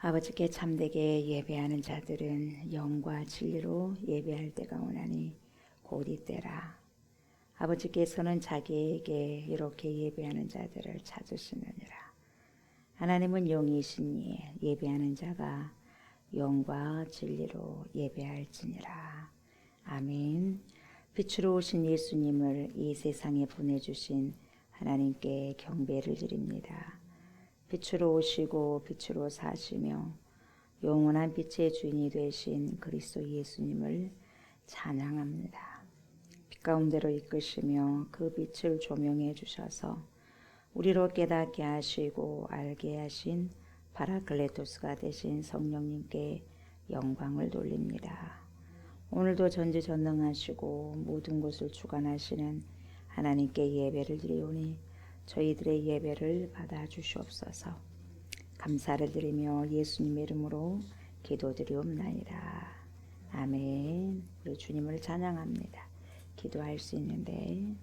아버지께 참되게 예배하는 자들은 영과 진리로 예배할 때가 오나니 곧 이때라. 아버지께서는 자기에게 이렇게 예배하는 자들을 찾으시느니라. 하나님은 영이시니 예배하는 자가 영과 진리로 예배할지니라. 아멘. 빛으로 오신 예수님을 이 세상에 보내주신 하나님께 경배를 드립니다. 빛으로 오시고 빛으로 사시며 영원한 빛의 주인이 되신 그리스도 예수님을 찬양합니다. 빛 가운데로 이끄시며 그 빛을 조명해 주셔서 우리로 깨닫게 하시고 알게 하신 파라클레토스가 되신 성령님께 영광을 돌립니다. 오늘도 전지전능하시고 모든 것을 주관하시는 하나님께 예배를 드리오니 저희들의 예배를 받아주시옵소서. 감사를 드리며 예수님의 이름으로 기도드리옵나이다. 아멘. 우리 주님을 찬양합니다. 기도할 수 있는데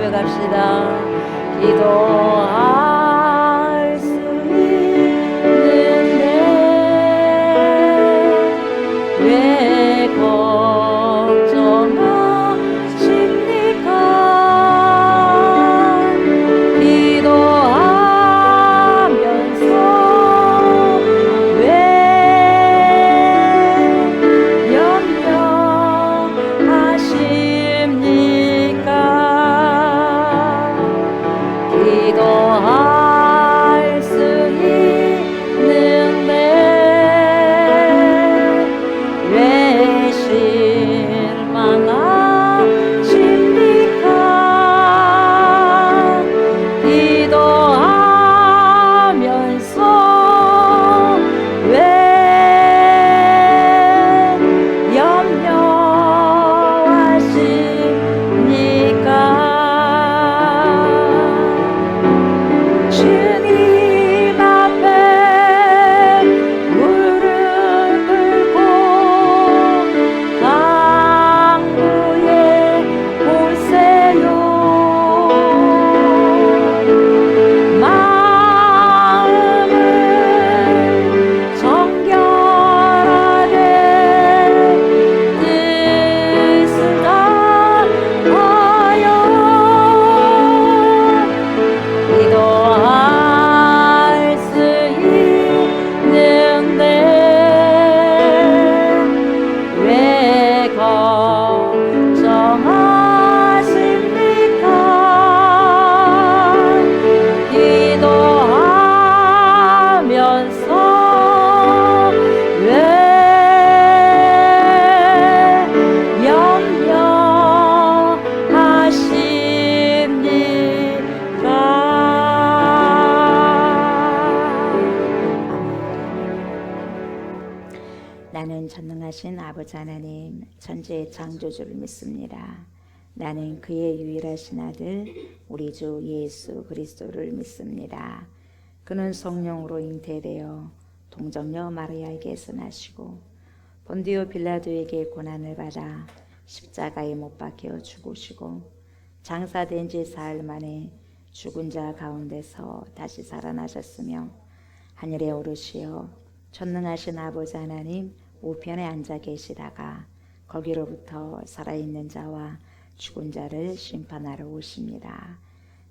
고백합시다. 기도할 수 있는데 왜 걱정하십니까? 기도하면서 왜 염려하십니까? 나는 전능하신 아버지 하나님 천지의 창조주를 믿습니다. 나는 그의 유일하신 아들 우리 주 예수 그리스도를 믿습니다. 그는 성령으로 잉태되어 동정녀 마리아에게서 나시고 본디오 빌라도에게 고난을 받아 십자가에 못 박혀 죽으시고 장사된 지 사흘 만에 죽은 자 가운데서 다시 살아나셨으며 하늘에 오르시어 전능하신 아버지 하나님 우편에 앉아 계시다가 거기로부터 살아있는 자와 죽은 자를 심판하러 오십니다.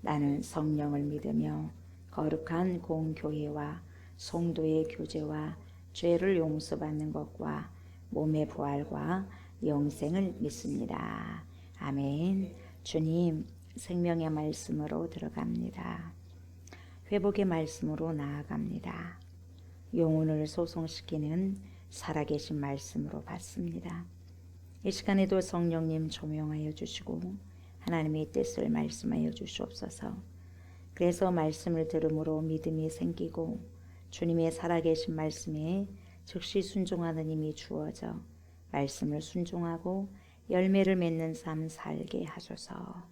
나는 성령을 믿으며 거룩한 공교회와 성도의 교제와 죄를 용서받는 것과 몸의 부활과 영생을 믿습니다. 아멘. 주님, 생명의 말씀으로 들어갑니다. 회복의 말씀으로 나아갑니다. 영혼을 소송시키는 살아계신 말씀으로 받습니다. 이 시간에도 성령님 조명하여 주시고 하나님의 뜻을 말씀하여 주시옵소서. 그래서 말씀을 들음으로 믿음이 생기고 주님의 살아계신 말씀에 즉시 순종하는 힘이 주어져 말씀을 순종하고 열매를 맺는 삶 살게 하소서.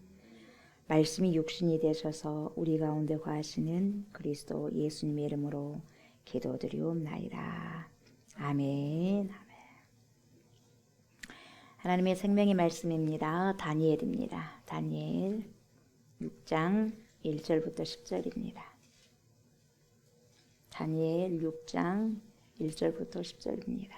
말씀이 육신이 되셔서 우리 가운데 거하시는 그리스도 예수님의 이름으로 기도드리옵나이다. 아멘. 하나님의 생명의 말씀입니다. 다니엘입니다. 다니엘 6장 1절부터 10절입니다. 다니엘 6장 1절부터 10절입니다.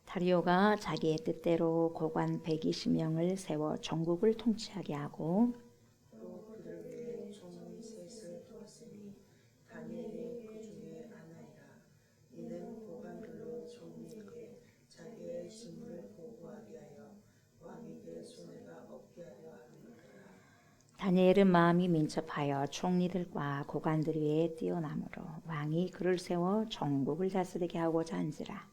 다리오가 자기의 뜻대로 고관 120명을 세워 전국을 통치하게 하고 또 그들 외에 종이 셋을 두었으니 다니엘이 그 중에 하나이라. 이는 고관들로 종에게 자기의 직무를 보고하게 하여 왕에게 손해가 없게 하려 함이라. 다니엘은 마음이 민첩하여 총리들과 고관들 위에 뛰어나므로 왕이 그를 세워 전국을 다스리게 하고자 한지라.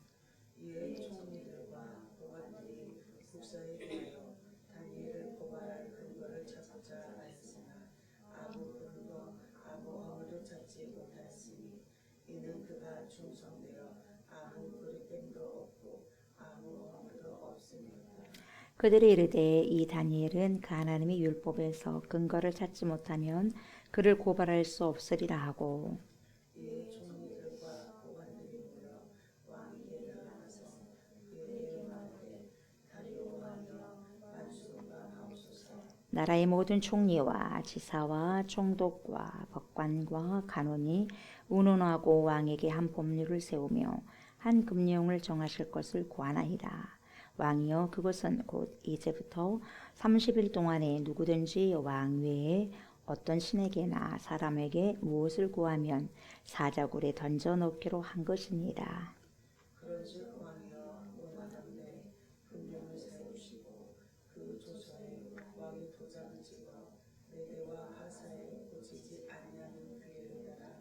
이에 총리들과 고관들이 국사에 대하여 다니엘을 고발할 근거를 찾자 하였으나 아무 근거 아무 허물도 찾지 못하였으니 이는 그가 충성되어 아무 그릇됨도 없고 아무 허물도 없음이었다. 그들이 이르되 이 다니엘은 그 하나님의 율법에서 근거를 찾지 못하면 그를 고발할 수 없으리라 하고 이에 총리들과 고관들이 모여 왕에게 나가서 그에게 말하되 다리오 왕이여 만수가 하옵소서. 나라의 모든 총리와 지사와 총독과 법관과 간원이 운운하고 왕에게 한 법률을 세우며 한 금령을 정하실 것을 고하나이다. 왕이여 그것은 곧 이제부터 30일 동안에 누구든지 왕 외에 어떤 신에게나 사람에게 무엇을 구하면 사자굴에 던져 넣기로 한 것입니다. 그런즉 왕이여 원하건대 금령을 세우시고 그 조서에 왕의 도장을 찍어 내대와 하사에 고치지 아니하는 규례를 따라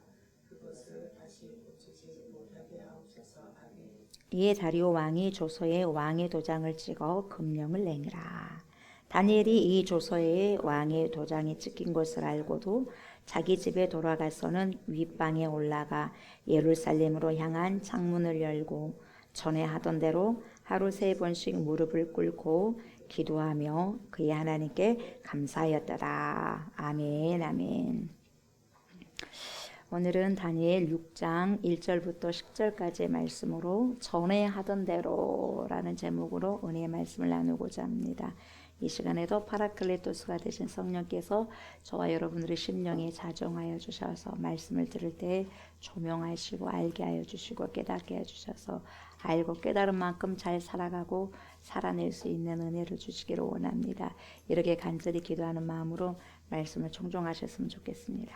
그것을 다시 고치지 못하게 하옵소서. 아멘. 이에 다리오 왕이 조서에 왕의 도장을 찍어 금령을 내니라. 다니엘이 이 조서에 왕의 도장이 찍힌 것을 알고도 자기 집에 돌아가서는 윗방에 올라가 예루살렘으로 향한 창문을 열고 전에 하던 대로 하루 3번씩 무릎을 꿇고 기도하며 그의 하나님께 감사하였더라. 아멘. 아멘. 오늘은 다니엘 6장 1절부터 10절까지의 말씀으로 전에 하던 대로라는 제목으로 은혜의 말씀을 나누고자 합니다. 이 시간에도 파라클레토스가 되신 성령께서 저와 여러분들의 심령에 자정하여 주셔서 말씀을 들을 때 조명하시고 알게 하여 주시고 깨닫게 하여 주셔서 알고 깨달은 만큼 잘 살아가고 살아낼 수 있는 은혜를 주시기를 원합니다. 이렇게 간절히 기도하는 마음으로 말씀을 청종하셨으면 좋겠습니다.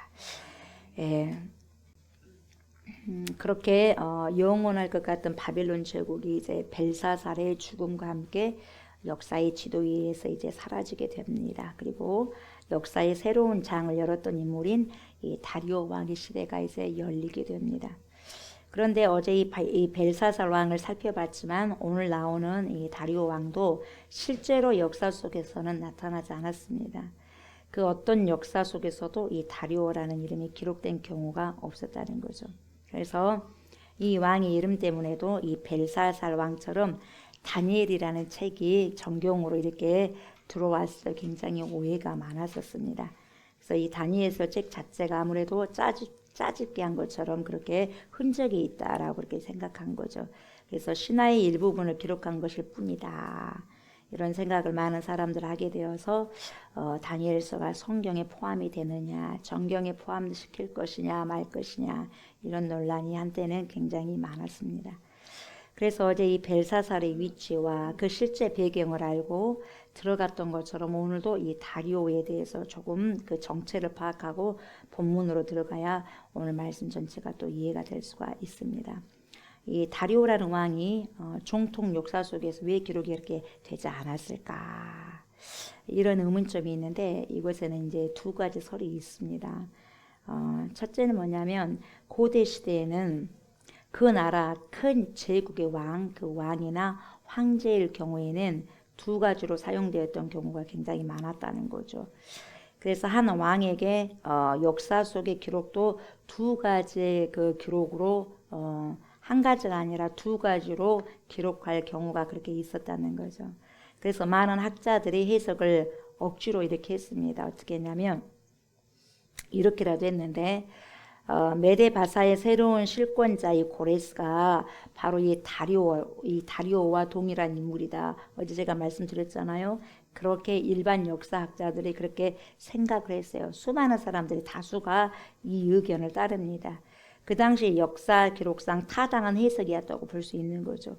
그렇게 영원할 것 같은 바벨론 제국이 이제 벨사살의 죽음과 함께 역사의 지도 위에서 이제 사라지게 됩니다. 그리고 역사의 새로운 장을 열었던 인물인 이 다리오 왕의 시대가 이제 열리게 됩니다. 그런데 어제 이 벨사살 왕을 살펴봤지만 오늘 나오는 이 다리오 왕도 실제로 역사 속에서는 나타나지 않았습니다. 그 어떤 역사 속에서도 이 다리오라는 이름이 기록된 경우가 없었다는 거죠. 그래서 이 왕의 이름 때문에도 이 벨사살 왕처럼 다니엘이라는 책이 정경으로 이렇게 들어왔을 때 굉장히 오해가 많았었습니다. 그래서 이 다니엘서 책 자체가 아무래도 짜집게 한 것처럼 그렇게 흔적이 있다라고 그렇게 생각한 거죠. 그래서 신화의 일부분을 기록한 것일 뿐이다. 이런 생각을 많은 사람들 하게 되어서 다니엘서가 성경에 포함이 되느냐, 정경에 포함시킬 것이냐 말 것이냐 이런 논란이 한때는 굉장히 많았습니다. 그래서 어제 이 벨사살의 위치와 그 실제 배경을 알고 들어갔던 것처럼 오늘도 이 다리오에 대해서 조금 그 정체를 파악하고 본문으로 들어가야 오늘 말씀 전체가 또 이해가 될 수가 있습니다. 이 다리오라는 왕이 정통 역사 속에서 왜 기록이 이렇게 되지 않았을까? 이런 의문점이 있는데 이곳에는 이제 두 가지 설이 있습니다. 첫째는 뭐냐면 고대 시대에는 그 나라 큰 제국의 왕, 그 왕이나 황제일 경우에는 두 가지로 사용되었던 경우가 굉장히 많았다는 거죠. 그래서 한 왕에게 역사 속의 기록도 두 가지의 그 기록으로 한 가지가 아니라 두 가지로 기록할 경우가 그렇게 있었다는 거죠. 그래서 많은 학자들이 해석을 억지로 이렇게 했습니다. 어떻게 했냐면 이렇게라도 했는데 메데바사의 새로운 실권자 이 고레스가 바로 이 다리오와 동일한 인물이다. 어제 제가 말씀드렸잖아요. 그렇게 일반 역사학자들이 그렇게 생각을 했어요. 수많은 사람들이 다수가 이 의견을 따릅니다. 그 당시 역사 기록상 타당한 해석이었다고 볼 수 있는 거죠.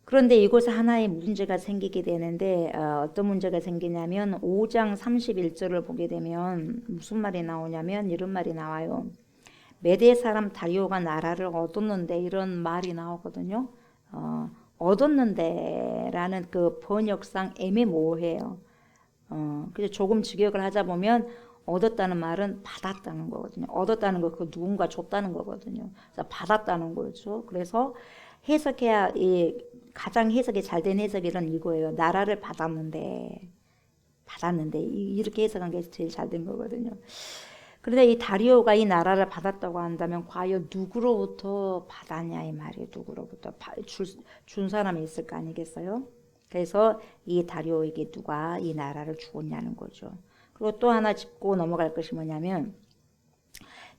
그런데 이곳에 하나의 문제가 생기게 되는데 어떤 문제가 생기냐면 5장 31절을 보게 되면 무슨 말이 나오냐면 이런 말이 나와요. 메대 사람 다리오가 나라를 얻었는데 이런 말이 나오거든요. 얻었는데 라는 그 번역상 애매모호해요. 그래서 조금 직역을 하자 보면 얻었다는 말은 받았다는 거거든요. 얻었다는 거 그 누군가 줬다는 거거든요. 그래서 받았다는 거죠. 그래서 해석해야 가장 해석이 잘 된 해석이란 이거예요. 나라를 받았는데 이렇게 해석한 게 제일 잘 된 거거든요. 그런데 이 다리오가 이 나라를 받았다고 한다면 과연 누구로부터 받았냐 이 말이에요. 누구로부터 준 사람이 있을 거 아니겠어요? 그래서 이 다리오에게 누가 이 나라를 주었냐는 거죠. 그리고 또 하나 짚고 넘어갈 것이 뭐냐면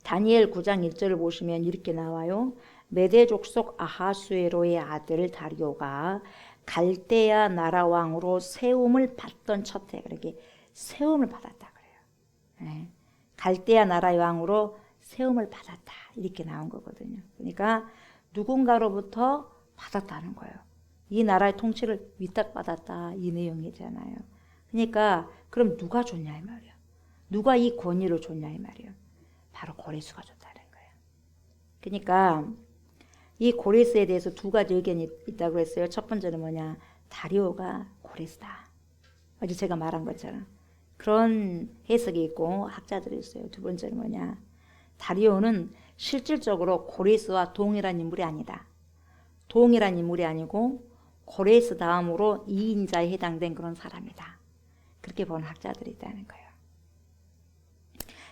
다니엘 9장 1절을 보시면 이렇게 나와요. 메대 족속 아하수에로의 아들 다리오가 갈대아 나라 왕으로 세움을 받던 첫해 그렇게 세움을 받았다 그래요. 네. 갈대아 나라 왕으로 세움을 받았다 이렇게 나온 거거든요. 그러니까 누군가로부터 받았다는 거예요. 이 나라의 통치를 위탁받았다 이 내용이잖아요. 그러니까 그럼 누가 줬냐 이 말이야. 누가 이 권위를 줬냐 이 말이야. 바로 고레스가 줬다는 거예요. 그러니까 이 고레스에 대해서 두 가지 의견이 있다고 했어요. 첫 번째는 뭐냐. 다리오가 고레스다. 어제 제가 말한 것처럼. 그런 해석이 있고 학자들이 있어요. 두 번째는 뭐냐. 다리오는 실질적으로 고레스와 동일한 인물이 아니다. 동일한 인물이 아니고 고레스 다음으로 2인자에 해당된 그런 사람이다. 그렇게 보는 학자들이 있다는 거예요.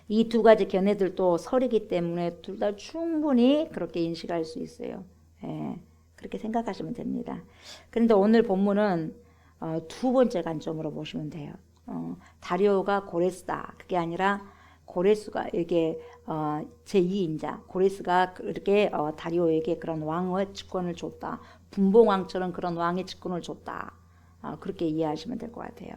이 두 가지 견해들도 설이기 때문에 둘 다 충분히 그렇게 인식할 수 있어요. 예, 그렇게 생각하시면 됩니다. 그런데 오늘 본문은 두 번째 관점으로 보시면 돼요. 다리오가 고레스다. 그게 아니라 고레스가 이게 제2인자 고레스가 그렇게 다리오에게 그런 왕의 직권을 줬다. 분봉왕처럼 그런 왕의 직권을 줬다. 그렇게 이해하시면 될 것 같아요.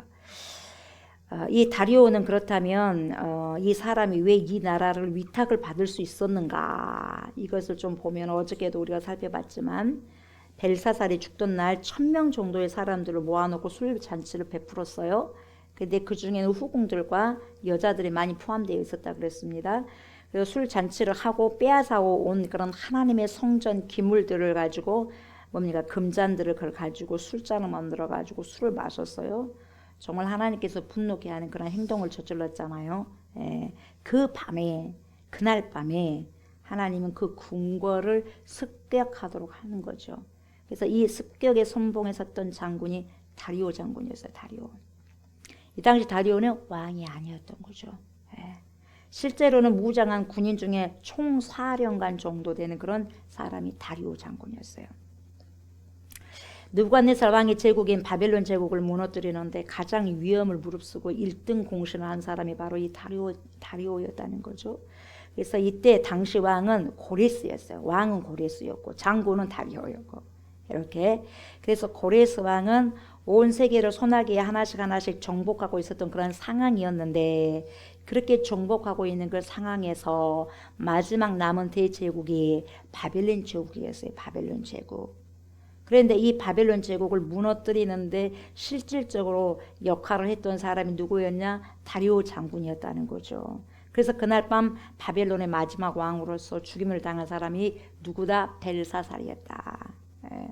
이 다리오는 그렇다면 이 사람이 왜 이 나라를 위탁을 받을 수 있었는가 이것을 좀 보면 어저께도 우리가 살펴봤지만 벨사살이 죽던 날 1000명 정도의 사람들을 모아놓고 술 잔치를 베풀었어요. 근데 그 중에는 후궁들과 여자들이 많이 포함되어 있었다 그랬습니다. 그래서 술 잔치를 하고 빼앗아오 온 그런 하나님의 성전 기물들을 가지고 뭡니까 금잔들을 그걸 가지고 술잔을 만들어 가지고 술을 마셨어요. 정말 하나님께서 분노케 하는 그런 행동을 저질렀잖아요. 그 밤에 그날 밤에 하나님은 그 궁궐을 습격하도록 하는 거죠. 그래서 이 습격에 선봉에 섰던 장군이 다리오 장군이었어요. 다리오. 이 당시 다리오는 왕이 아니었던 거죠. 예. 실제로는 무장한 군인 중에 총사령관 정도 되는 그런 사람이 다리오 장군이었어요. 느부갓네살 왕의 제국인 바벨론 제국을 무너뜨리는데 가장 위험을 무릅쓰고 1등 공신을 한 사람이 바로 이 다리오였다는 거죠. 그래서 이때 당시 왕은 고레스였어요. 왕은 고레스였고 장군은 다리오였고 이렇게. 그래서 고레스 왕은 온 세계를 소나기에 하나씩 정복하고 있었던 그런 상황이었는데, 그렇게 정복하고 있는 그 상황에서 마지막 남은 대제국이 바벨론 제국이었어요. 바벨론 제국. 그런데 이 바벨론 제국을 무너뜨리는데 실질적으로 역할을 했던 사람이 누구였냐? 다리오 장군이었다는 거죠. 그래서 그날 밤 바벨론의 마지막 왕으로서 죽임을 당한 사람이 누구다? 벨사살이었다. 예.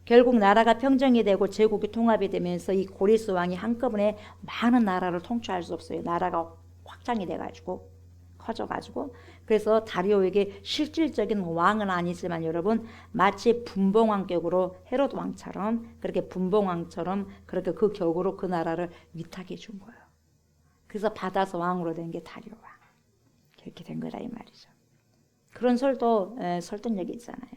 결국 나라가 평정이 되고 제국이 통합이 되면서 이 고레스 왕이 한꺼번에 많은 나라를 통치할 수 없어요. 나라가 확장이 돼가지고 커져가지고. 그래서 다리오에게 실질적인 왕은 아니지만 여러분 마치 분봉왕격으로 헤롯 왕처럼 그렇게 분봉왕처럼 그렇게 그 격으로 그 나라를 위탁해 준 거예요. 그래서 받아서 왕으로 된 게 다리오 왕. 그렇게 된 거다 이 말이죠. 그런 설도 설득력이 있잖아요.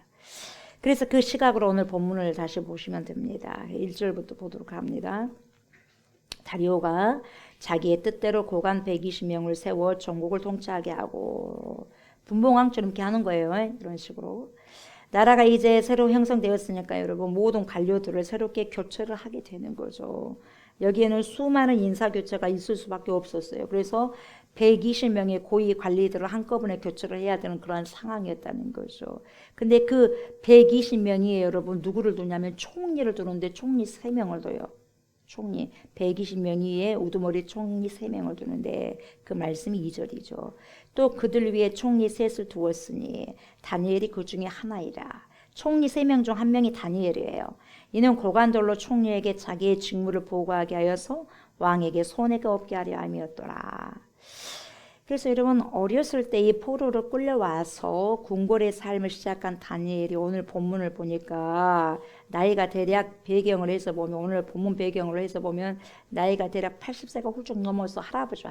그래서 그 시각으로 오늘 본문을 다시 보시면 됩니다. 1절부터 보도록 합니다. 다리오가 자기의 뜻대로 고관 120명을 세워 전국을 통치하게 하고 분봉왕처럼 이렇게 하는 거예요. 이런 식으로. 나라가 이제 새로 형성되었으니까 여러분 모든 관료들을 새롭게 교체를 하게 되는 거죠. 여기에는 수많은 인사교체가 있을 수밖에 없었어요. 그래서 120명의 고위 관리들을 한꺼번에 교체를 해야 되는 그런 상황이었다는 거죠. 근데 그 120명이 여러분 누구를 두냐면 총리를 두는데 총리 3명을 둬요. 총리 120명 위에 우두머리 총리 3명을 두는데 그 말씀이 2절이죠. 또 그들 위에 총리 셋을 두었으니 다니엘이 그 중에 하나이라. 총리 3명 중 1명이 다니엘이에요. 이는 고관들로 총리에게 자기의 직무를 보고하게 하여서 왕에게 손해가 없게 하려 함이었더라. 그래서 여러분 어렸을 때 이 포로로 끌려와서 궁궐의 삶을 시작한 다니엘이 오늘 본문을 보니까 나이가 대략 배경을 해서 보면 오늘 본문 배경으로 해서 보면 나이가 대략 80세가 훌쩍 넘어서 할아버지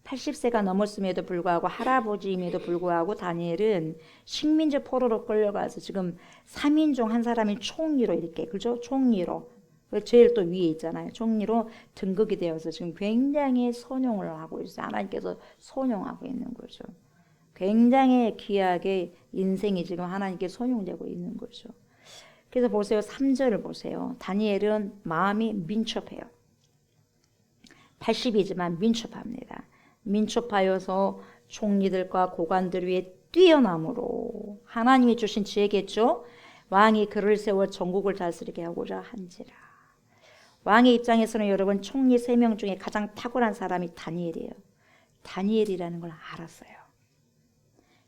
80세가 넘었음에도 불구하고 할아버지임에도 불구하고 다니엘은 식민지 포로로 끌려가서 지금 3인 중 한 사람이 총리로 이렇게 그죠? 총리로 제일 또 위에 있잖아요. 총리로 등극이 되어서 지금 굉장히 선용을 하고 있어요. 하나님께서 선용하고 있는 거죠. 굉장히 귀하게 인생이 지금 하나님께 선용되고 있는 거죠. 그래서 보세요. 3절을 보세요. 다니엘은 마음이 민첩해요. 80이지만 민첩합니다. 민첩하여서 총리들과 고관들 위에 뛰어남으로 하나님이 주신 지혜겠죠. 왕이 그를 세워 전국을 다스리게 하고자 한지라. 왕의 입장에서는 여러분 총리 3명 중에 가장 탁월한 사람이 다니엘이에요. 다니엘이라는 걸 알았어요.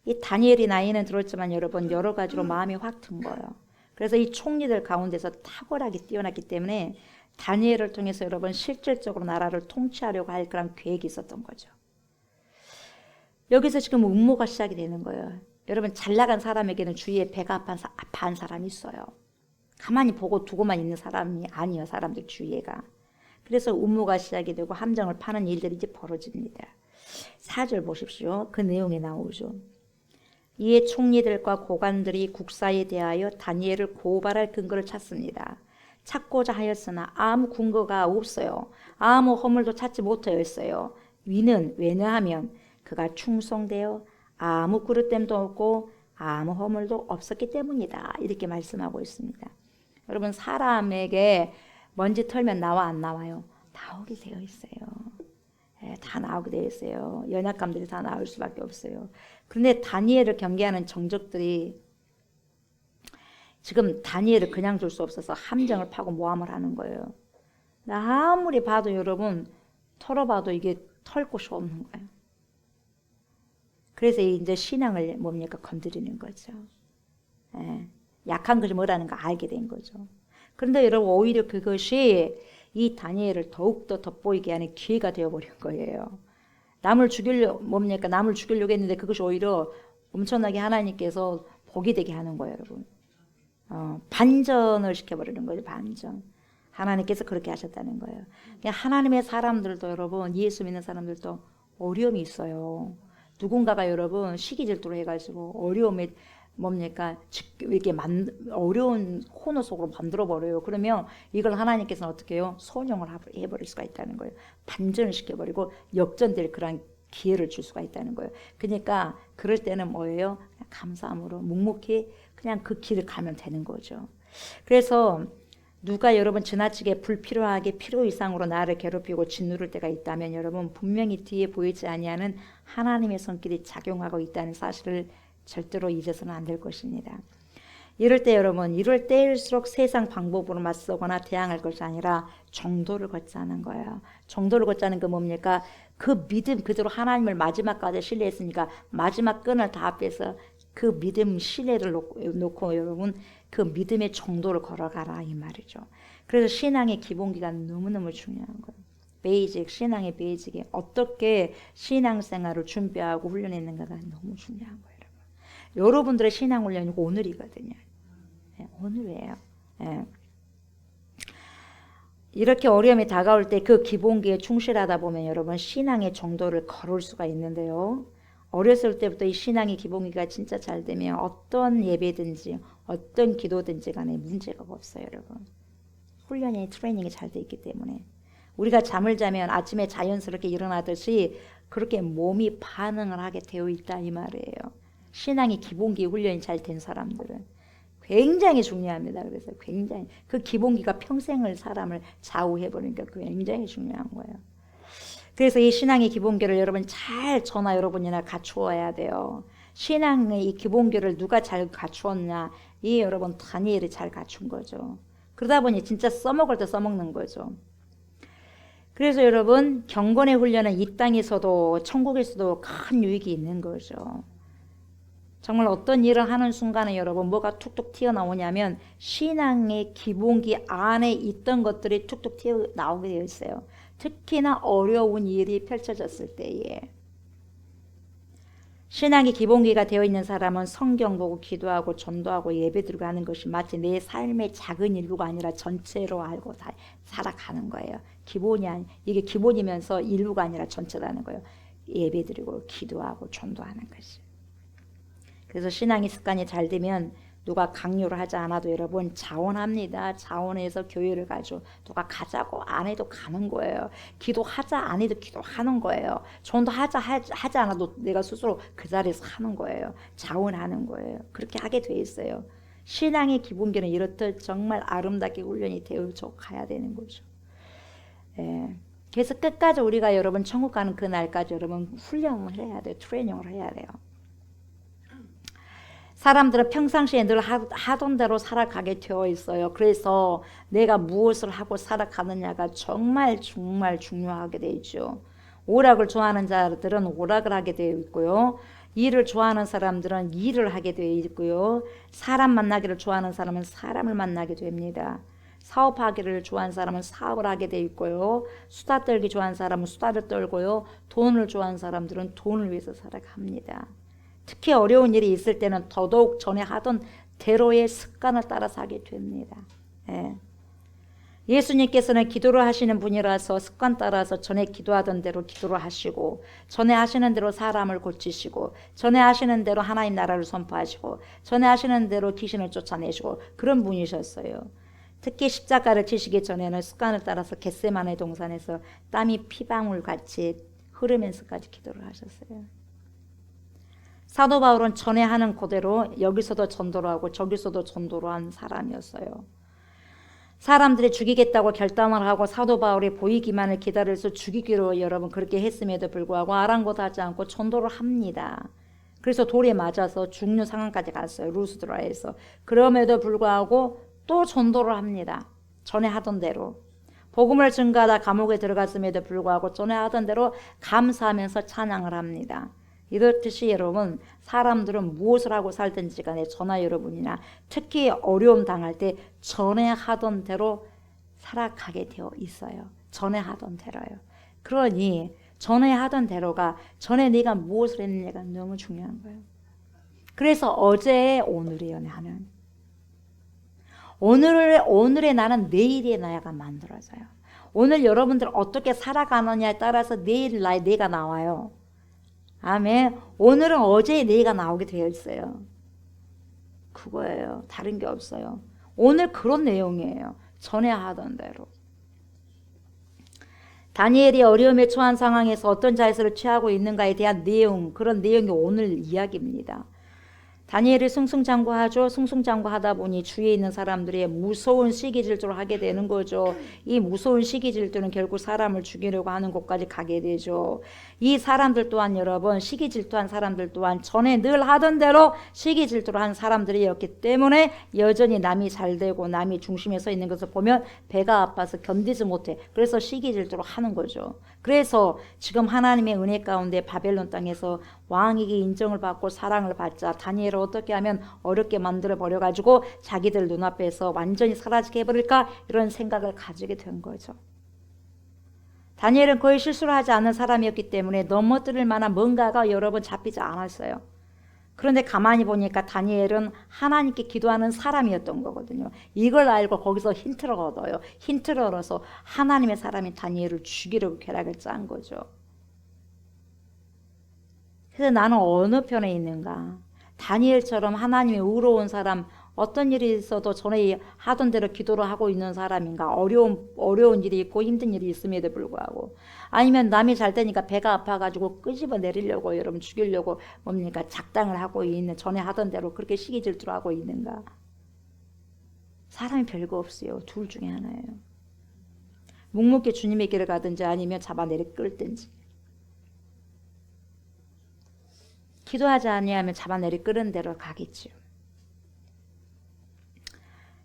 이 다니엘이 나이는 들었지만 여러분 여러 가지로 마음이 확 든 거예요. 그래서 이 총리들 가운데서 탁월하게 뛰어났기 때문에 다니엘을 통해서 여러분 실질적으로 나라를 통치하려고 할 그런 계획이 있었던 거죠. 여기서 지금 음모가 시작이 되는 거예요. 여러분 잘 나간 사람에게는 주위에 배가 아파한 사람이 있어요. 가만히 보고 두고만 있는 사람이 아니에요. 사람들 주위에가. 그래서 음모가 시작이 되고 함정을 파는 일들이 이제 벌어집니다. 4절 보십시오. 그 내용이 나오죠. 이에 총리들과 고관들이 국사에 대하여 다니엘을 고발할 근거를 찾습니다. 찾고자 하였으나 아무 근거가 없어요. 아무 허물도 찾지 못하였어요. 왜냐하면 그가 충성되어 아무 그릇됨도 없고 아무 허물도 없었기 때문이다. 이렇게 말씀하고 있습니다. 여러분 사람에게 먼지 털면 나와 안 나와요? 나오게 되어 있어요. 다 나오게 되어 있어요. 연약감들이 다 나올 수밖에 없어요. 그런데 다니엘을 경계하는 정적들이 지금 다니엘을 그냥 둘 수 없어서 함정을 파고 모함을 하는 거예요. 아무리 봐도 여러분 털어봐도 이게 털 곳이 없는 거예요. 그래서 이제 신앙을 뭡니까? 건드리는 거죠. 약한 것이 뭐라는 거 알게 된 거죠. 그런데 여러분 오히려 그것이 이 다니엘을 더욱더 돋보이게 하는 기회가 되어버린 거예요. 남을 죽이려고 했는데 그것이 오히려 엄청나게 하나님께서 복이 되게 하는 거예요, 여러분. 반전을 시켜버리는 거죠, 반전. 하나님께서 그렇게 하셨다는 거예요. 그냥 하나님의 사람들도 여러분, 예수 믿는 사람들도 어려움이 있어요. 누군가가 여러분 시기 질투로 해가지고 어려움에 이렇게 어려운 코너 속으로 만들어 버려요. 그러면 이걸 하나님께서는 어떻게 해요? 선용을 해버릴 수가 있다는 거예요. 반전을 시켜버리고 역전될 그런 기회를 줄 수가 있다는 거예요. 그러니까 그럴 때는 뭐예요? 그냥 감사함으로 묵묵히 그냥 그 길을 가면 되는 거죠. 그래서 누가 여러분 지나치게 불필요하게 필요 이상으로 나를 괴롭히고 짓누를 때가 있다면 여러분 분명히 뒤에 보이지 아니하는 하나님의 손길이 작용하고 있다는 사실을 절대로 잊어서는 안 될 것입니다. 이럴 때일수록 세상 방법으로 맞서거나 대항할 것이 아니라 정도를 걷자는 거예요. 정도를 걷자는 게 뭡니까? 그 믿음 그대로 하나님을 마지막까지 신뢰했으니까 마지막 끈을 다 빼서 그 믿음 신뢰를 놓고 여러분 그 믿음의 정도를 걸어가라 이 말이죠. 그래서 신앙의 기본기가 너무너무 중요한 거예요. 신앙의 베이직이 어떻게 신앙생활을 준비하고 훈련했는가가 너무 중요한 거예요. 여러분들의 신앙 훈련이 오늘이거든요. 오늘이에요. 이렇게 어려움이 다가올 때 그 기본기에 충실하다 보면 여러분 신앙의 정도를 걸을 수가 있는데요. 어렸을 때부터 이 신앙의 기본기가 진짜 잘 되면 어떤 예배든지 어떤 기도든지 간에 문제가 없어요, 여러분. 훈련이 트레이닝이 잘 돼 있기 때문에 우리가 잠을 자면 아침에 자연스럽게 일어나듯이 그렇게 몸이 반응을 하게 되어 있다 이 말이에요. 신앙의 기본기 훈련이 잘 된 사람들은 굉장히 중요합니다. 그래서 굉장히 그 기본기가 평생을 사람을 좌우해버리니까 굉장히 중요한 거예요. 그래서 이 신앙의 기본기를 여러분 저나 여러분이나 갖추어야 돼요. 신앙의 이 기본기를 누가 잘 갖추었냐? 이 여러분 다니엘이 잘 갖춘 거죠. 그러다 보니 진짜 써먹을 때 써먹는 거죠. 그래서 여러분 경건의 훈련은 이 땅에서도 천국에서도 큰 유익이 있는 거죠. 정말 어떤 일을 하는 순간에 여러분 뭐가 툭툭 튀어나오냐면 신앙의 기본기 안에 있던 것들이 툭툭 튀어나오게 되어 있어요. 특히나 어려운 일이 펼쳐졌을 때에 신앙의 기본기가 되어 있는 사람은 성경 보고 기도하고 전도하고 예배드리고 하는 것이 마치 내 삶의 작은 일부가 아니라 전체로 알고 살아가는 거예요. 이게 기본이면서 일부가 아니라 전체라는 거예요. 예배드리고 기도하고 전도하는 것이. 그래서 신앙의 습관이 잘 되면 누가 강요를 하지 않아도 여러분 자원합니다. 자원해서 교회를 가죠. 누가 가자고 안 해도 가는 거예요. 기도하자 안 해도 기도하는 거예요. 전도하자 하지 않아도 내가 스스로 그 자리에서 하는 거예요. 자원하는 거예요. 그렇게 하게 돼 있어요. 신앙의 기본기는 이렇듯 정말 아름답게 훈련이 되어져 가야 되는 거죠. 그래서 끝까지 우리가 여러분 천국 가는 그 날까지 여러분 훈련을 해야 돼요. 트레이닝을 해야 돼요. 사람들은 평상시에 늘 하던 대로 살아가게 되어 있어요. 그래서 내가 무엇을 하고 살아가느냐가 정말 중요하게 되어 있죠. 오락을 좋아하는 자들은 오락을 하게 되어 있고요. 일을 좋아하는 사람들은 일을 하게 되어 있고요. 사람 만나기를 좋아하는 사람은 사람을 만나게 됩니다. 사업하기를 좋아하는 사람은 사업을 하게 되어 있고요. 수다 떨기 좋아하는 사람은 수다를 떨고요. 돈을 좋아하는 사람들은 돈을 위해서 살아갑니다. 특히 어려운 일이 있을 때는 더더욱 전에 하던 대로의 습관을 따라서 하게 됩니다. 예수님께서는 기도를 하시는 분이라서 습관 따라서 전에 기도하던 대로 기도를 하시고 전에 하시는 대로 사람을 고치시고 전에 하시는 대로 하나님 나라를 선포하시고 전에 하시는 대로 귀신을 쫓아내시고 그런 분이셨어요. 특히 십자가를 지시기 전에는 습관을 따라서 겟세마네 동산에서 땀이 피방울같이 흐르면서까지 기도를 하셨어요. 사도 바울은 전에 하는 그대로 여기서도 전도를 하고 저기서도 전도를 한 사람이었어요. 사람들이 죽이겠다고 결단을 하고 사도 바울이 보이기만을 기다려서 죽이기로 여러분 그렇게 했음에도 불구하고 아랑곳하지 않고 전도를 합니다. 그래서 돌에 맞아서 죽는 상황까지 갔어요. 루스드라에서. 그럼에도 불구하고 또 전도를 합니다. 전에 하던 대로. 복음을 증거하다 감옥에 들어갔음에도 불구하고 전에 하던 대로 감사하면서 찬양을 합니다. 이렇듯이 여러분 사람들은 무엇을 하고 살든지 간에 저나 여러분이나 특히 어려움 당할 때 전에 하던 대로 살아가게 되어 있어요. 전에 하던 대로요. 그러니 전에 하던 대로가 전에 네가 무엇을 했느냐가 너무 중요한 거예요. 그래서 어제의 오늘이에요. 나는 오늘의 나는 내일의 나가 만들어져요. 오늘 여러분들 어떻게 살아가느냐에 따라서 내일 내가 나와요. 아멘. 오늘은 어제의 내가 나오게 되어 있어요. 그거예요. 다른 게 없어요. 오늘 그런 내용이에요. 전에 하던 대로. 다니엘이 어려움에 처한 상황에서 어떤 자세를 취하고 있는가에 대한 내용, 그런 내용이 오늘 이야기입니다. 다니엘이 승승장구하죠. 승승장구하다 보니 주위에 있는 사람들이 무서운 시기질투를 하게 되는 거죠. 이 무서운 시기질투는 결국 사람을 죽이려고 하는 곳까지 가게 되죠. 이 사람들 또한 여러분, 시기질투한 사람들 또한 전에 늘 하던 대로 시기질투를 한 사람들이었기 때문에 여전히 남이 잘 되고 남이 중심에 서 있는 것을 보면 배가 아파서 견디지 못해. 그래서 시기질투를 하는 거죠. 그래서 지금 하나님의 은혜 가운데 바벨론 땅에서 왕에게 인정을 받고 사랑을 받자 다니엘을 어떻게 하면 어렵게 만들어 버려가지고 자기들 눈앞에서 완전히 사라지게 해버릴까 이런 생각을 가지게 된 거죠. 다니엘은 거의 실수를 하지 않는 사람이었기 때문에 넘어뜨릴 만한 뭔가가 여러분 잡히지 않았어요. 그런데 가만히 보니까 다니엘은 하나님께 기도하는 사람이었던 거거든요. 이걸 알고 거기서 힌트를 얻어요. 힌트를 얻어서 하나님의 사람인 다니엘을 죽이려고 계략을 짠 거죠. 그래서 나는 어느 편에 있는가? 다니엘처럼 하나님의 의로운 사람, 어떤 일이 있어도 전에 하던 대로 기도를 하고 있는 사람인가? 어려운 일이 있고 힘든 일이 있음에도 불구하고, 아니면 남이 잘 되니까 배가 아파가지고 끄집어 내리려고 여러분 죽이려고 뭡니까? 작당을 하고 있는, 전에 하던 대로 그렇게 시기 질투를 하고 있는가? 사람이 별거 없어요. 둘 중에 하나예요. 묵묵히 주님의 길을 가든지 아니면 잡아내리 끌든지. 기도하지 아니하면 잡아내리 끄는 대로 가겠지요.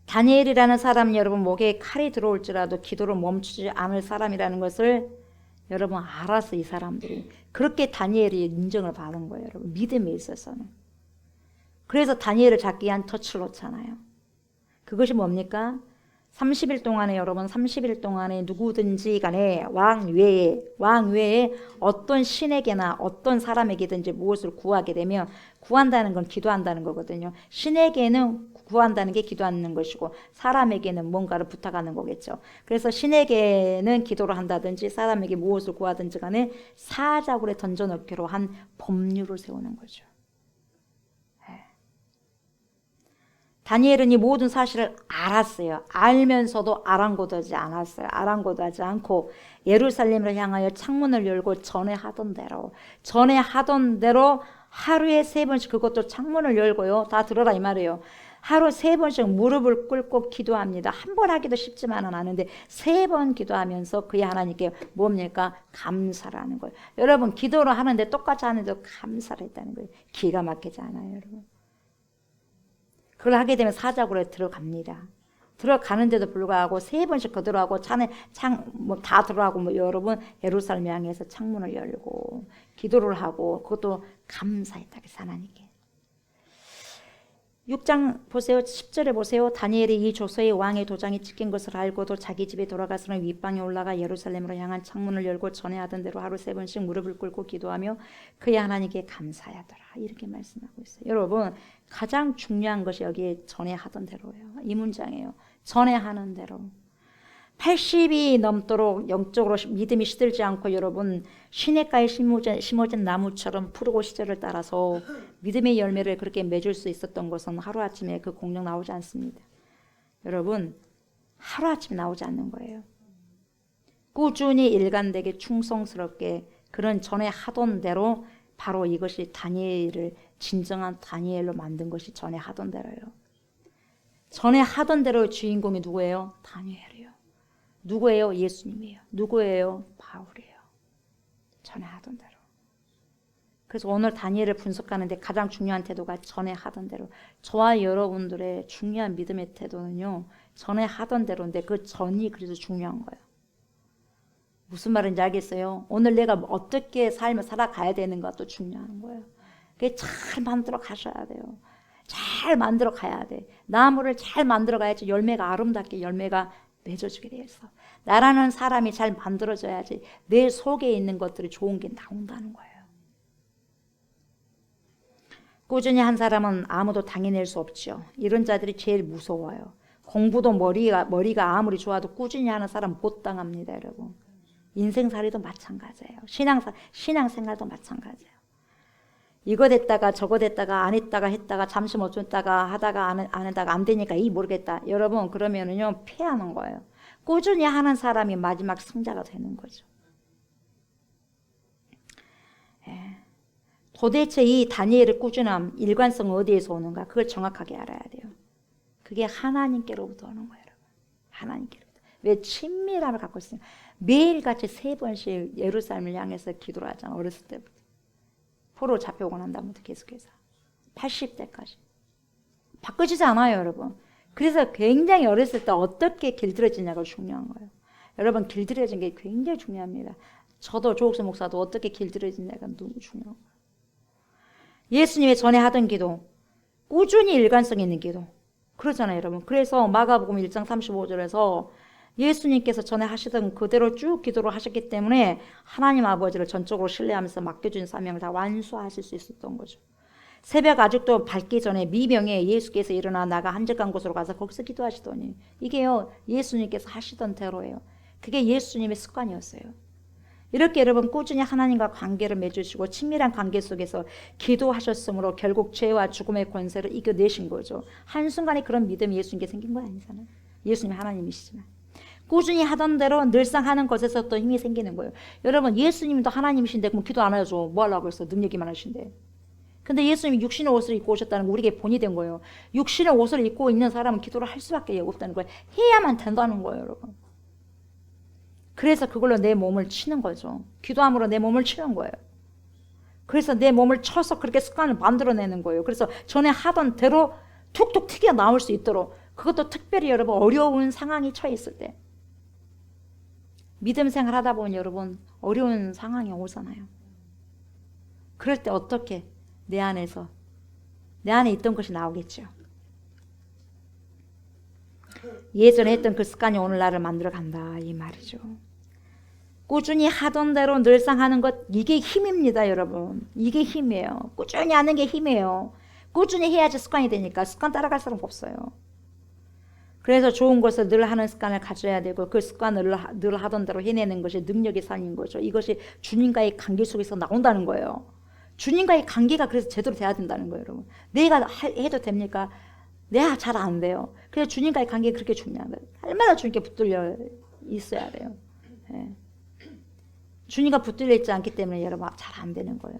다니엘이라는 사람 여러분 목에 칼이 들어올지라도 기도를 멈추지 않을 사람이라는 것을 여러분 알아서 이 사람들이 그렇게 다니엘이 인정을 받은 거예요. 여러분 믿음에 있어서는. 그래서 다니엘을 잡기 위한 터치를 놓잖아요. 그것이 뭡니까? 30일 동안에 여러분 30일 동안에 누구든지 간에 왕 외에 어떤 신에게나 어떤 사람에게든지 무엇을 구하게 되면 구한다는 건 기도한다는 거거든요. 신에게는 구한다는 게 기도하는 것이고 사람에게는 뭔가를 부탁하는 거겠죠. 그래서 신에게는 기도를 한다든지 사람에게 무엇을 구하든지 간에 사자굴에 던져넣기로 한 법률을 세우는 거죠. 다니엘은 이 모든 사실을 알았어요. 알면서도 아랑곳하지 않았어요. 아랑곳하지 않고 예루살렘을 향하여 창문을 열고 전에 하던 대로 하루에 3번씩 그것도 창문을 열고요. 다 들어라 이 말이에요. 하루 3번씩 무릎을 꿇고 기도합니다. 한 번 하기도 쉽지만은 않은데 3번 기도하면서 그의 하나님께 뭡니까? 감사를 하는 거예요. 여러분 기도를 하는데 똑같이 하는데도 감사를 했다는 거예요. 기가 막히지 않아요 여러분? 그걸 하게 되면 사자굴에 들어갑니다. 들어가는데도 불구하고 3번씩 거들어가고 다 들어가고 여러분 예루살렘 향해서 창문을 열고 기도를 하고 그것도 감사했다 그래서 하나님께. 6장 보세요. 10절에 보세요. 다니엘이 이 조서에 왕의 도장이 찍힌 것을 알고도 자기 집에 돌아가서는 윗방에 올라가 예루살렘으로 향한 창문을 열고 전에 하던 대로 하루 3번씩 무릎을 꿇고 기도하며 그의 하나님께 감사하더라. 이렇게 말씀하고 있어요. 여러분 가장 중요한 것이 여기에 전에 하던 대로예요. 이 문장이에요. 전에 하는 대로. 80이 넘도록 영적으로 믿음이 시들지 않고 여러분 시냇가에 심어진 나무처럼 푸르고 시절을 따라서 믿음의 열매를 그렇게 맺을 수 있었던 것은 하루아침에 그 공력 나오지 않습니다. 여러분 하루아침에 나오지 않는 거예요. 꾸준히 일관되게 충성스럽게 그런 전에 하던 대로 바로 이것이 다니엘을 진정한 다니엘로 만든 것이 전에 하던 대로예요. 전에 하던 대로의 주인공이 누구예요? 다니엘이에요. 누구예요? 예수님이에요. 누구예요? 바울이에요. 전에 하던 대로. 그래서 오늘 다니엘을 분석하는데 가장 중요한 태도가 전에 하던 대로. 저와 여러분들의 중요한 믿음의 태도는요. 전에 하던 대로인데 그 전이 그래서 중요한 거예요. 무슨 말인지 알겠어요? 오늘 내가 어떻게 삶을 살아가야 되는 것도 중요한 거예요. 그게 잘 만들어 가셔야 돼요. 잘 만들어 가야 돼. 나무를 잘 만들어 가야지 열매가 아름답게 열매가 맺어주게 되어 있어. 나라는 사람이 잘 만들어져야지 내 속에 있는 것들이 좋은 게 나온다는 거예요. 꾸준히 한 사람은 아무도 당해낼 수 없죠. 이런 자들이 제일 무서워요. 공부도 머리가 아무리 좋아도 꾸준히 하는 사람 못 당합니다, 여러분. 인생살이도 마찬가지예요. 신앙생활도 마찬가지예요. 이거 됐다가 저거 됐다가 안 했다가 했다가 잠시 멈췄다가 하다가 안 했다가 안 되니까 모르겠다. 여러분 그러면은요 피하는 거예요. 꾸준히 하는 사람이 마지막 승자가 되는 거죠. 예. 도대체 이 다니엘의 꾸준함, 일관성 어디에서 오는가? 그걸 정확하게 알아야 돼요. 그게 하나님께로부터 오는 거예요, 여러분. 하나님께로부터. 왜 친밀함을 갖고 있어요? 매일같이 3번씩 예루살렘을 향해서 기도를 하잖아, 어렸을 때부터. 포로 잡혀오고 난 다음부터 계속해서 80대까지 바꿔지지 않아요, 여러분. 그래서 굉장히 어렸을 때 어떻게 길들여지냐가 중요한 거예요. 여러분 길들여진 게 굉장히 중요합니다. 저도 조옥수 목사도 어떻게 길들여지냐가 너무 중요한 거예요. 예수님이 전에 하던 기도, 꾸준히 일관성 있는 기도 그러잖아요, 여러분. 그래서 마가복음 1장 35절에서 예수님께서 전에 하시던 그대로 쭉 기도를 하셨기 때문에 하나님 아버지를 전적으로 신뢰하면서 맡겨준 사명을 다 완수하실 수 있었던 거죠. 새벽 아직도 밝기 전에 미명에 예수께서 일어나 나가 한적한 곳으로 가서 거기서 기도하시더니 이게요 예수님께서 하시던 대로예요. 그게 예수님의 습관이었어요. 이렇게 여러분 꾸준히 하나님과 관계를 맺으시고 친밀한 관계 속에서 기도하셨으므로 결국 죄와 죽음의 권세를 이겨내신 거죠. 한순간에 그런 믿음이 예수님께 생긴 건 아니잖아요. 예수님이 하나님이시지만 꾸준히 하던 대로 늘상 하는 것에서 또 힘이 생기는 거예요. 여러분 예수님도 하나님이신데 그럼 기도 안 해야죠. 뭐 하려고 했어? 능력이만 하신데. 근데 예수님이 육신의 옷을 입고 오셨다는 거 우리에게 본이 된 거예요. 육신의 옷을 입고 있는 사람은 기도를 할 수밖에 없다는 거예요. 해야만 된다는 거예요, 여러분. 그래서 그걸로 내 몸을 치는 거죠. 기도함으로 내 몸을 치는 거예요. 그래서 내 몸을 쳐서 그렇게 습관을 만들어내는 거예요. 그래서 전에 하던 대로 툭툭 튀겨 나올 수 있도록 그것도 특별히 여러분 어려운 상황이 처해 있을 때 믿음 생활 하다 보면 여러분 어려운 상황이 오잖아요. 그럴 때 어떻게 내 안에 있던 것이 나오겠죠. 예전에 했던 그 습관이 오늘 나를 만들어 간다 이 말이죠. 꾸준히 하던 대로 늘상 하는 것 이게 힘입니다, 여러분. 이게 힘이에요. 꾸준히 하는 게 힘이에요. 꾸준히 해야지 습관이 되니까 습관 따라갈 사람 없어요. 그래서 좋은 것을 늘 하는 습관을 가져야 되고 그 습관을 늘 하던 대로 해내는 것이 능력의 삶인 거죠. 이것이 주님과의 관계 속에서 나온다는 거예요. 주님과의 관계가 그래서 제대로 돼야 된다는 거예요, 여러분. 내가 해도 됩니까? 내가 잘 안 돼요. 그래서 주님과의 관계가 그렇게 중요한 거예요. 날마다 주님께 붙들려 있어야 돼요. 예. 주님과 붙들려 있지 않기 때문에 여러분 잘 안 되는 거예요.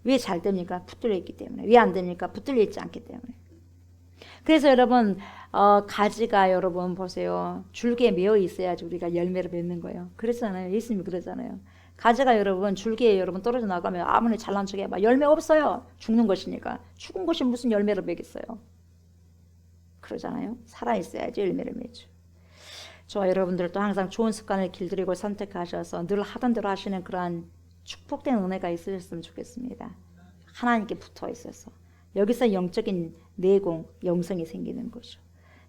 왜 잘 됩니까? 붙들려 있기 때문에. 왜 안 됩니까? 붙들려 있지 않기 때문에. 그래서 여러분 가지가 여러분 보세요. 줄기에 매어 있어야지 우리가 열매를 맺는 거예요. 그렇잖아요. 예수님이 그러잖아요. 가지가 여러분 줄기에 여러분 떨어져 나가면 아무리 잘난 척 해봐 열매 없어요. 죽는 것이니까. 죽은 것이 무슨 열매를 맺겠어요. 그러잖아요. 살아있어야지 열매를 맺죠. 저와 여러분들도 항상 좋은 습관을 길들이고 선택하셔서 늘 하던 대로 하시는 그러한 축복된 은혜가 있으셨으면 좋겠습니다. 하나님께 붙어 있어서 여기서 영적인 내공, 영성이 생기는 거죠.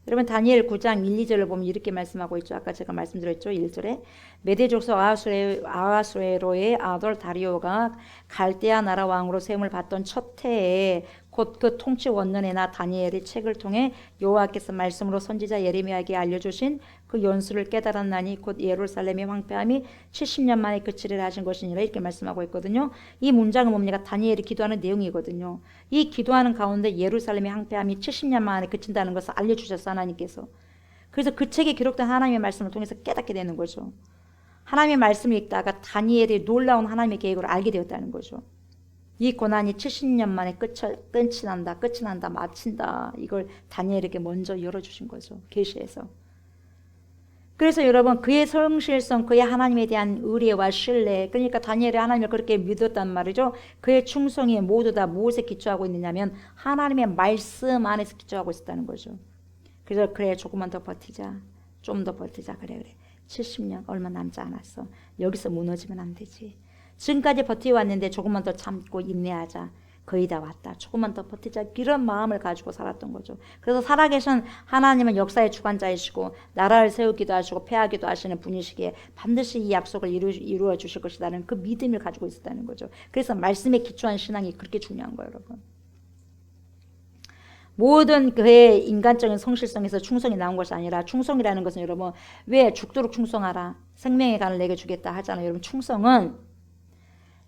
여러분 다니엘 9장 1, 2절을 보면 이렇게 말씀하고 있죠. 아까 제가 말씀드렸죠. 1절에 메대 족속 아하수에로의 아들 다리오가 갈대아 나라 왕으로 세움을 받던 첫 해에 곧 그 통치 원년에나 다니엘이 책을 통해 여호와께서 말씀으로 선지자 예레미야에게 알려주신 그 연수를 깨달았나니 곧 예루살렘의 황폐함이 70년 만에 그치리라 하신 것이니라 이렇게 말씀하고 있거든요. 이 문장은 뭡니까? 다니엘이 기도하는 내용이거든요. 이 기도하는 가운데 예루살렘의 황폐함이 70년 만에 그친다는 것을 알려주셨어 하나님께서. 그래서 그 책에 기록된 하나님의 말씀을 통해서 깨닫게 되는 거죠. 하나님의 말씀을 읽다가 다니엘이 놀라운 하나님의 계획을 알게 되었다는 거죠. 이 고난이 70년 만에 끝이 난다, 마친다. 이걸 다니엘에게 먼저 열어주신 거죠. 계시에서. 그래서 여러분 그의 성실성, 그의 하나님에 대한 의뢰와 신뢰, 그러니까 다니엘이 하나님을 그렇게 믿었단 말이죠. 그의 충성이 모두 다 무엇에 기초하고 있느냐면 하나님의 말씀 안에서 기초하고 있었다는 거죠. 그래서 그래 조금만 더 버티자, 좀 더 버티자. 그래 70년 얼마 남지 않았어. 여기서 무너지면 안 되지. 지금까지 버텨왔는데 조금만 더 참고 인내하자. 거의 다 왔다. 조금만 더 버티자. 이런 마음을 가지고 살았던 거죠. 그래서 살아계신 하나님은 역사의 주관자이시고 나라를 세우기도 하시고 폐하기도 하시는 분이시기에 반드시 이 약속을 이루어 주실 것이라는 그 믿음을 가지고 있었다는 거죠. 그래서 말씀에 기초한 신앙이 그렇게 중요한 거예요, 여러분. 모든 그의 인간적인 성실성에서 충성이 나온 것이 아니라 충성이라는 것은 여러분 왜 죽도록 충성하라 생명의 간을 내게 주겠다 하잖아요. 여러분 충성은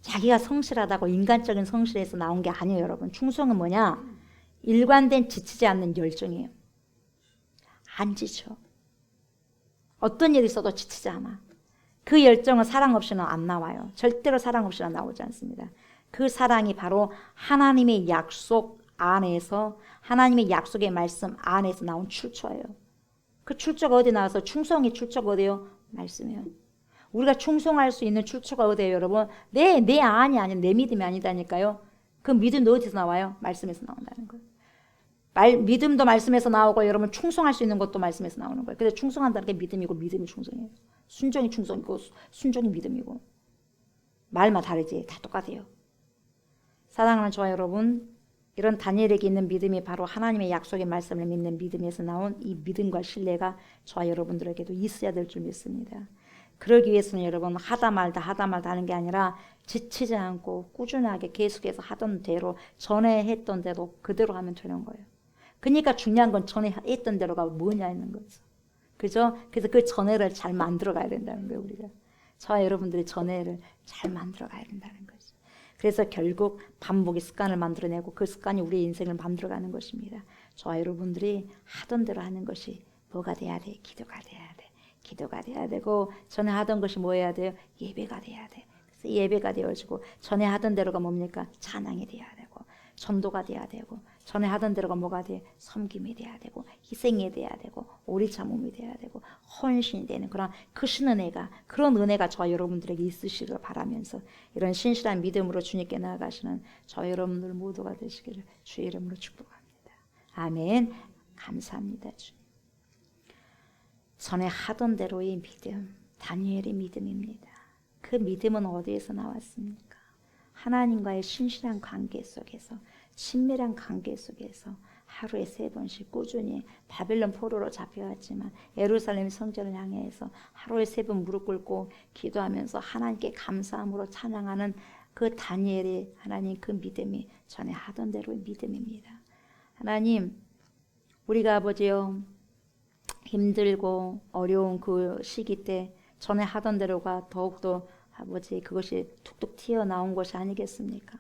자기가 성실하다고 인간적인 성실에서 나온 게 아니에요. 여러분 충성은 뭐냐? 일관된 지치지 않는 열정이에요. 안 지쳐. 어떤 일이 있어도 지치지 않아. 그 열정은 사랑 없이는 안 나와요. 절대로 사랑 없이는 나오지 않습니다. 그 사랑이 바로 하나님의 약속 안에서 하나님의 약속의 말씀 안에서 나온 출처예요. 그 출처가 어디 나와서 충성이 출처가 어디요? 말씀이에요. 우리가 충성할 수 있는 출처가 어디예요, 여러분? 내 안이 아닌 내 믿음이 아니다니까요. 그 믿음도 어디서 나와요? 말씀에서 나온다는 거예요. 믿음도 말씀에서 나오고 여러분 충성할 수 있는 것도 말씀에서 나오는 거예요. 그래서 충성한다는 게 믿음이고 믿음이 충성이에요. 순종이 충성이고 순종이 믿음이고 말만 다르지 다 똑같아요. 사랑하는 저와 여러분, 이런 다니엘에게 있는 믿음이 바로 하나님의 약속의 말씀을 믿는 믿음에서 나온 이 믿음과 신뢰가 저와 여러분들에게도 있어야 될 줄 믿습니다. 그러기 위해서는 여러분 하다 말다 하는 게 아니라 지치지 않고 꾸준하게 계속해서 하던 대로 전에 했던 대로 그대로 하면 되는 거예요. 그러니까 중요한 건 전에 했던 대로가 뭐냐 있는 거죠. 그죠? 그래서 그 전해를 잘 만들어 가야 된다는 거예요. 우리가 저와 여러분들이 전해를 잘 만들어 가야 된다는 거죠. 그래서 결국 반복의 습관을 만들어내고 그 습관이 우리의 인생을 만들어가는 것입니다. 저와 여러분들이 하던 대로 하는 것이 뭐가 돼야 돼? 기도가 돼야 돼. 기도가 돼야 되고 전에 하던 것이 뭐 해야 돼요? 예배가 돼야 돼. 그래서 예배가 되어지고 전에 하던 대로가 뭡니까? 찬양이 돼야 되고 전도가 돼야 되고 전에 하던 대로가 뭐가 돼? 섬김이 돼야 되고 희생이 돼야 되고 오리 참음이 돼야 되고 헌신이 되는 그런 크신 은혜가 그런 은혜가 저와 여러분들에게 있으시기를 바라면서 이런 신실한 믿음으로 주님께 나아가시는 저와 여러분들 모두가 되시기를 주의 이름으로 축복합니다. 아멘. 감사합니다. 주님. 전에 하던 대로의 믿음, 다니엘의 믿음입니다. 그 믿음은 어디에서 나왔습니까? 하나님과의 신실한 관계 속에서 친밀한 관계 속에서 하루에 3번씩 꾸준히 바벨론 포로로 잡혀왔지만 예루살렘 성전을 향해서 하루에 3번 무릎 꿇고 기도하면서 하나님께 감사함으로 찬양하는 그 다니엘의 하나님 그 믿음이 전에 하던 대로의 믿음입니다. 하나님 우리가 아버지요 힘들고 어려운 그 시기 때 전에 하던 대로가 더욱더 아버지 그것이 툭툭 튀어나온 것이 아니겠습니까?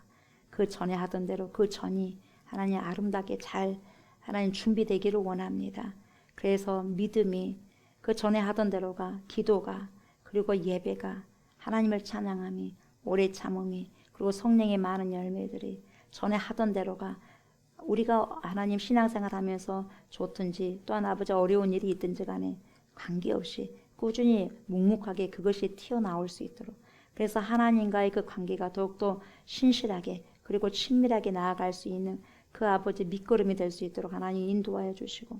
그 전에 하던 대로 그 전이 하나님 아름답게 잘 하나님 준비되기를 원합니다. 그래서 믿음이 그 전에 하던 대로가 기도가 그리고 예배가 하나님을 찬양함이 오래 참음이 그리고 성령의 많은 열매들이 전에 하던 대로가 우리가 하나님 신앙생활 하면서 좋든지 또한 아버지 어려운 일이 있든지 간에 관계없이 꾸준히 묵묵하게 그것이 튀어나올 수 있도록 그래서 하나님과의 그 관계가 더욱더 신실하게 그리고 친밀하게 나아갈 수 있는 그 아버지 밑거름이 될 수 있도록 하나님 인도하여 주시고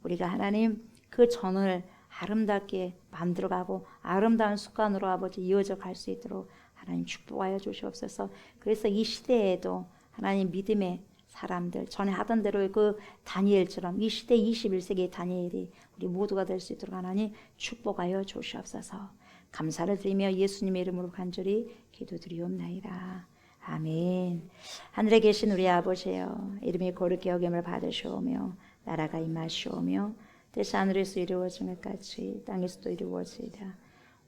우리가 하나님 그 전을 아름답게 만들어가고 아름다운 습관으로 아버지 이어져 갈 수 있도록 하나님 축복하여 주시옵소서. 그래서 이 시대에도 하나님 믿음의 사람들 전에 하던 대로 그 다니엘처럼 이 시대 21세기의 다니엘이 우리 모두가 될 수 있도록 하나님 축복하여 주시옵소서. 감사를 드리며 예수님의 이름으로 간절히 기도드리옵나이다. 아멘. 하늘에 계신 우리 아버지여 이름이 거룩히 여김을 받으시오며 나라가 임하시오며 뜻이 하늘에서 이루어진 것 같이 땅에서도 이루어지이다.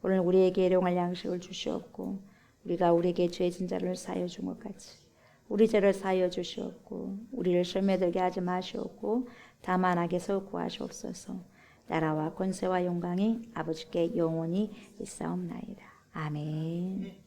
오늘 우리에게 일용할 양식을 주시옵고 우리가 우리에게 죄진 자를 사하여 준 것 같이 우리 죄를 사하여 주시옵고 우리를 시험에 들게 하지 마시옵고 다만 악에서 구하시옵소서. 나라와 권세와 영광이 아버지께 영원히 있사옵나이다. 아멘.